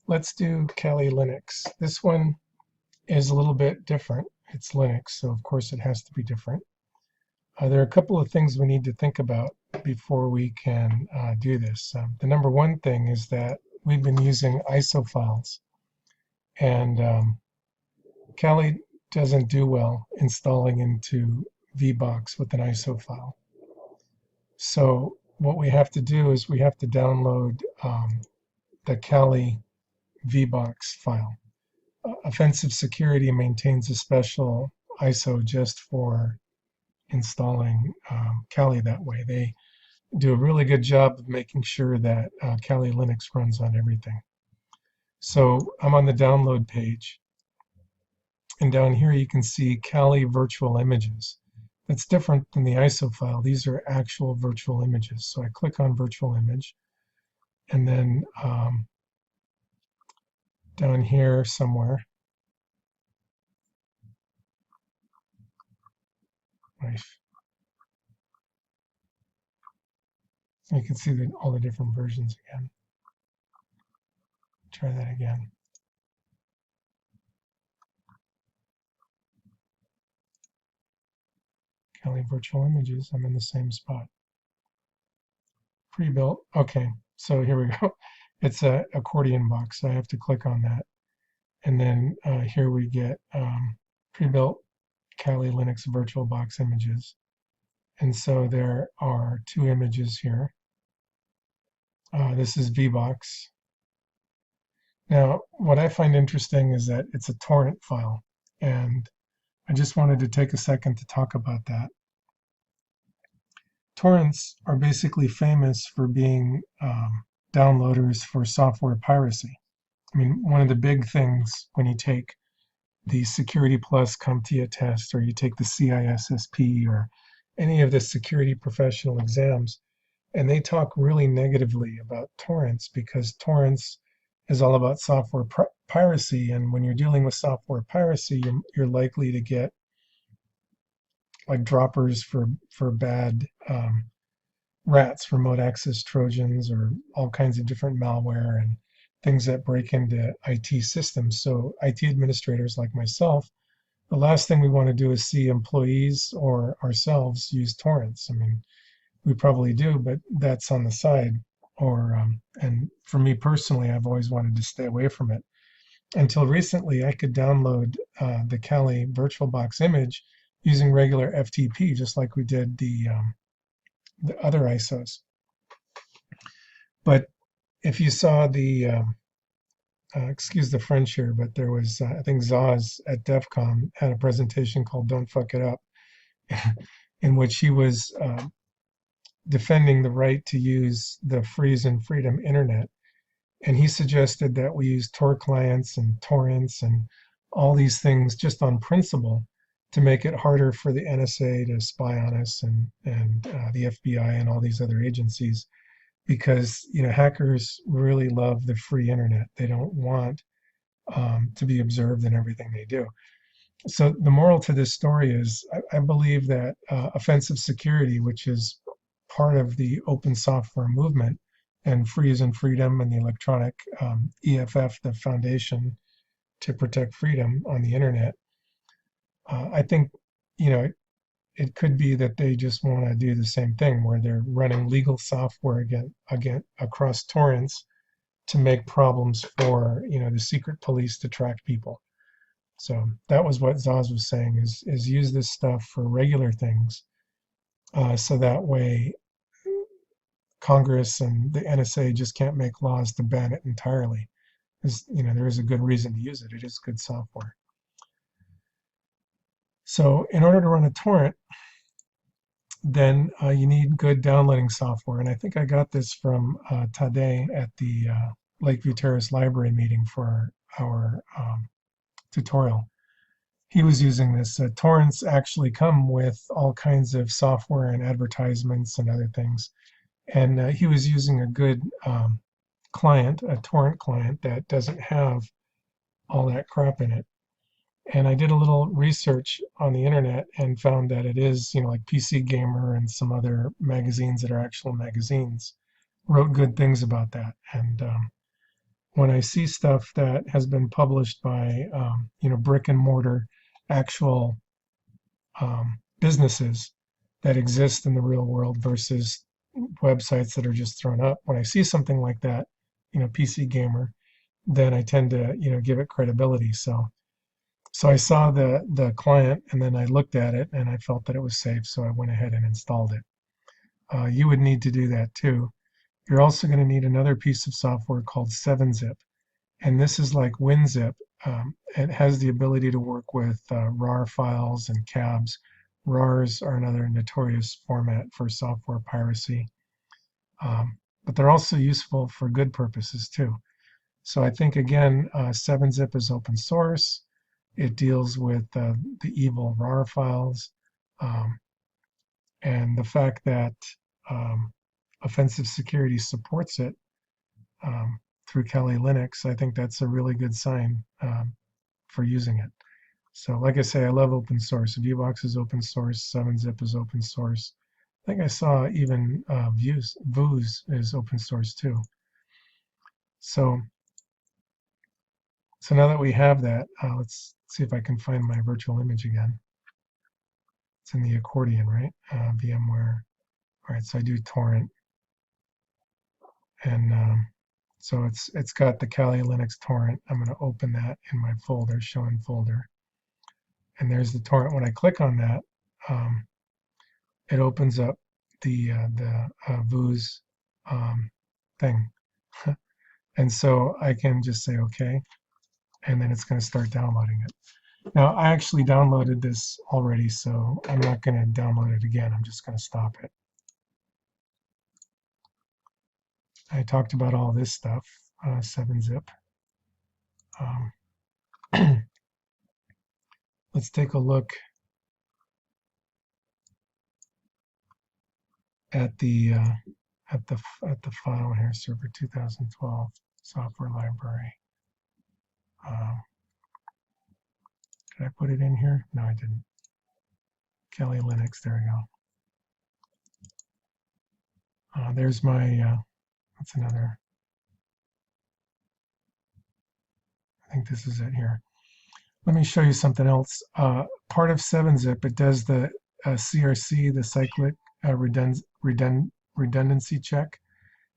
let's do Kali Linux. This one is a little bit different. It's Linux, so of course it has to be different. There are a couple of things we need to think about before we can do this. The number one thing is that we've been using ISO files, and Kali doesn't do well installing into VBox with an ISO file. So what we have to do is we have to download the Kali VBox file. Offensive Security maintains a special ISO just for installing Kali that way. They do a really good job of making sure that Kali Linux runs on everything. So I'm on the download page, and down here you can see Kali virtual images. That's different than the ISO file. These are actual virtual images. So I click on virtual image, and then down here somewhere, you can see all the different versions again. Try that again. Kali virtual images. I'm in the same spot. Pre-built. Okay, so here we go. It's a accordion box, so I have to click on that. And then here we get pre-built Kali Linux VirtualBox images. And so there are two images here. This is VBox. Now, what I find interesting is that it's a torrent file, and I just wanted to take a second to talk about that. Torrents are basically famous for being downloaders for software piracy. I mean, one of the big things when you take the Security Plus CompTIA test, or you take the CISSP, or any of the security professional exams, and they talk really negatively about torrents because torrents is all about software piracy. And when you're dealing with software piracy, you're likely to get like droppers for bad rats, remote access Trojans, or all kinds of different malware and things that break into IT systems. So IT administrators like myself, the last thing we want to do is see employees or ourselves use torrents. I mean, we probably do, but that's on the side. And for me personally, I've always wanted to stay away from it. Until recently, I could download the Kali VirtualBox image using regular FTP, just like we did the other ISOs. But if you saw the, excuse the French here, but there was, I think Zaz at DEF CON had a presentation called Don't Fuck It Up, in which he was defending the right to use the freeze and freedom internet. And he suggested that we use Tor clients and torrents and all these things just on principle to make it harder for the NSA to spy on us and the FBI and all these other agencies, because hackers really love the free internet. They don't want to be observed in everything they do. So the moral to this story is I believe that offensive security, which is part of the open software movement, and Freeze and Freedom and the electronic EFF, the Foundation to Protect Freedom on the internet, I think it could be that they just want to do the same thing, where they're running legal software again across torrents to make problems for the secret police to track people. So that was what Zaz was saying: is use this stuff for regular things, so that way Congress and the NSA just can't make laws to ban it entirely. There is a good reason to use it. It is good software. So in order to run a torrent, then you need good downloading software. And I think I got this from Tadej at the Lakeview Terrace Library meeting for our tutorial. He was using this. Torrents actually come with all kinds of software and advertisements and other things. And he was using a good client, a torrent client that doesn't have all that crap in it. And I did a little research on the internet and found that it is, like PC Gamer and some other magazines that are actual magazines wrote good things about that. And when I see stuff that has been published by, brick and mortar actual businesses that exist in the real world versus websites that are just thrown up, when I see something like that, PC Gamer, then I tend to, give it credibility. So I saw the client and then I looked at it and I felt that it was safe, so I went ahead and installed it. You would need to do that too. You're also going to need another piece of software called 7-Zip, and this is like WinZip. It has the ability to work with RAR files and cabs. RARs are another notorious format for software piracy, but they're also useful for good purposes too. So I think, again, 7-Zip is open source. It deals with the evil RAR files. Um, and the fact that offensive security supports it through Kali Linux, I think that's a really good sign for using it. So like I say, I love open source. VBox is open source. 7-Zip is open source. I think I saw even Vuz is open source too. So now that we have that, let's see if I can find my virtual image again. It's in the accordion, right? VMware. All right, so I do torrent, and so it's got the Kali Linux torrent. I'm going to open that in my folder, show in folder, and there's the torrent. When I click on that, it opens up the Vuz thing, and so I can just say okay, and then it's going to start downloading it. Now, I actually downloaded this already, so I'm not going to download it again. I'm just going to stop it. I talked about all this stuff, 7-Zip. Let's take a look at the file here, Server 2012 software library. Did I put it in here? No, I didn't. Kali Linux, there we go. There's my, that's another, I think this is it here. Let me show you something else. Part of 7-Zip, it does the CRC, the cyclic redundancy check.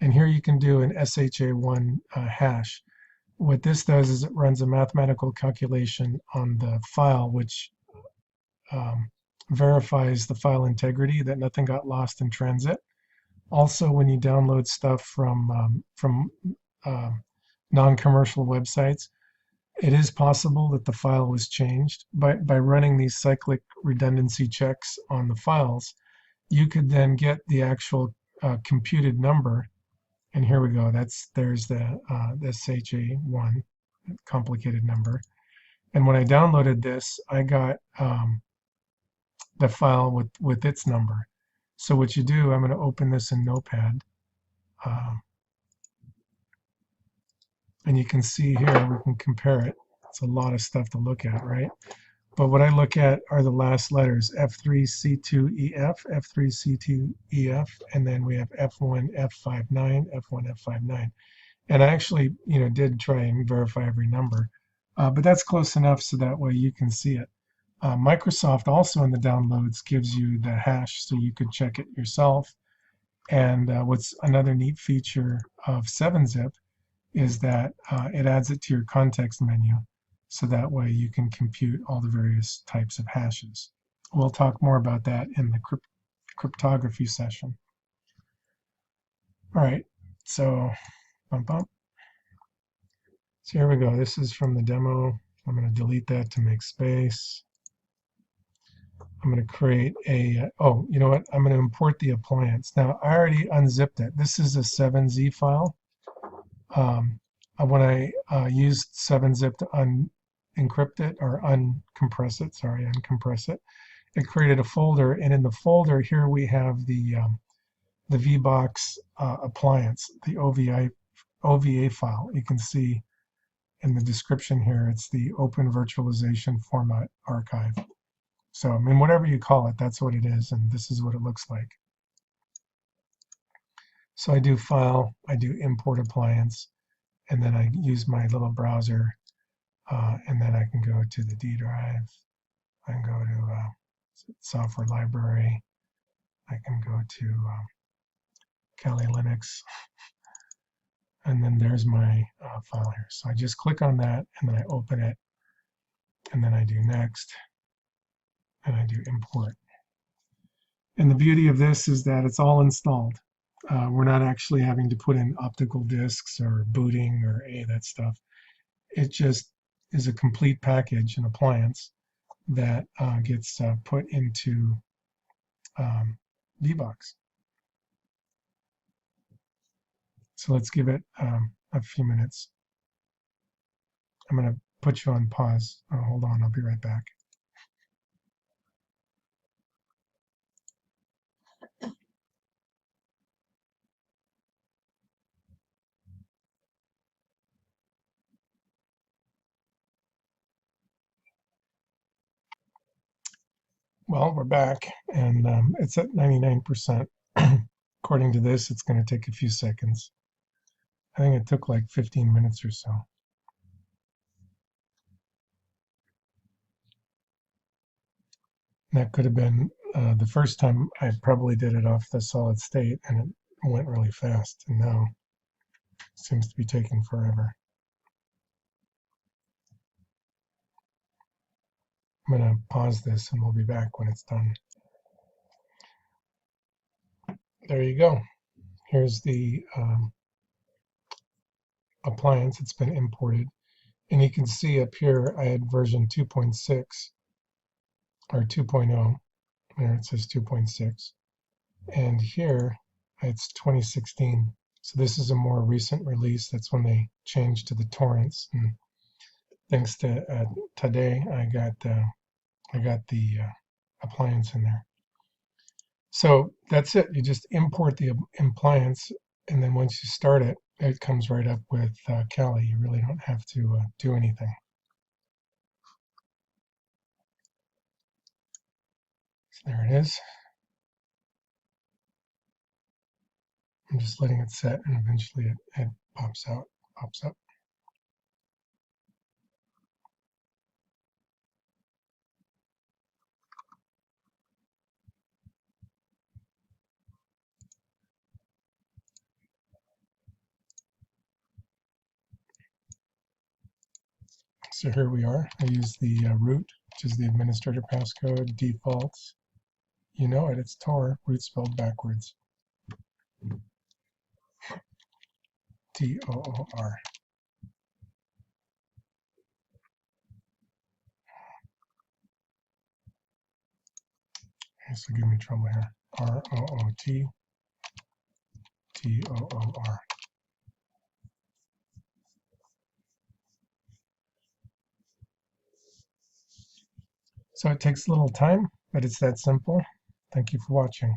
And here you can do an SHA-1 hash. What this does is it runs a mathematical calculation on the file, which verifies the file integrity, that nothing got lost in transit. Also, when you download stuff from non-commercial websites, it is possible that the file was changed. By running these cyclic redundancy checks on the files, you could then get the actual computed number. And here we go. There's the SHA-1, complicated number. And when I downloaded this, I got the file with its number. So what you do, I'm going to open this in Notepad. And you can see here, we can compare it. It's a lot of stuff to look at, right? But what I look at are the last letters, F3C2EF, F3C2EF, and then we have F1F59, F1F59. And I actually, did try and verify every number, but that's close enough so that way you can see it. Microsoft also in the downloads gives you the hash so you could check it yourself. And what's another neat feature of 7-Zip is that it adds it to your context menu, so that way you can compute all the various types of hashes. We'll talk more about that in the cryptography session. All right, so bump up. So here we go. This is from the demo. I'm going to delete that to make space. I'm going to create a, oh, you know what? I'm going to import the appliance. Now, I already unzipped it. This is a 7Z file. When I used 7-Zip to unencrypt it, or uncompress it, uncompress it, it created a folder, and in the folder here we have the VBox appliance, the OVA file. You can see in the description here, it's the Open Virtualization Format Archive. So, I mean, whatever you call it, that's what it is, and this is what it looks like. So I do File, I do Import Appliance, and then I use my little browser, and then I can go to the D drive. I can go to software library. I can go to Kali Linux, and then there's my file here. So I just click on that, and then I open it, and then I do next, and I do import. And the beauty of this is that it's all installed. We're not actually having to put in optical discs or booting or any of that stuff. It just is a complete package, an appliance that gets put into VBox. So let's give it a few minutes. I'm going to put you on pause. Oh, hold on, I'll be right back. Well, we're back, and it's at 99%. According to this, it's going to take a few seconds. I think it took like 15 minutes or so. That could have been the first time I probably did it off the solid state, and it went really fast, and now it seems to be taking forever. I'm going to pause this, and we'll be back when it's done. There you go. Here's the appliance. It's been imported. And you can see up here, I had version 2.6 or 2.0. There it says 2.6. And here, it's 2016. So this is a more recent release. That's when they changed to the torrents. And thanks to today, I got the appliance in there. So that's it. You just import the appliance, and then once you start it, it comes right up with Kali. You really don't have to do anything. So there it is. I'm just letting it set, and eventually it pops up. So here we are. I use the root, which is the administrator passcode, defaults. You know it, it's Tor, root spelled backwards. T-O-O-R. Okay, so give me trouble here. R-O-O-T, T-O-O-R. So it takes a little time, but it's that simple. Thank you for watching.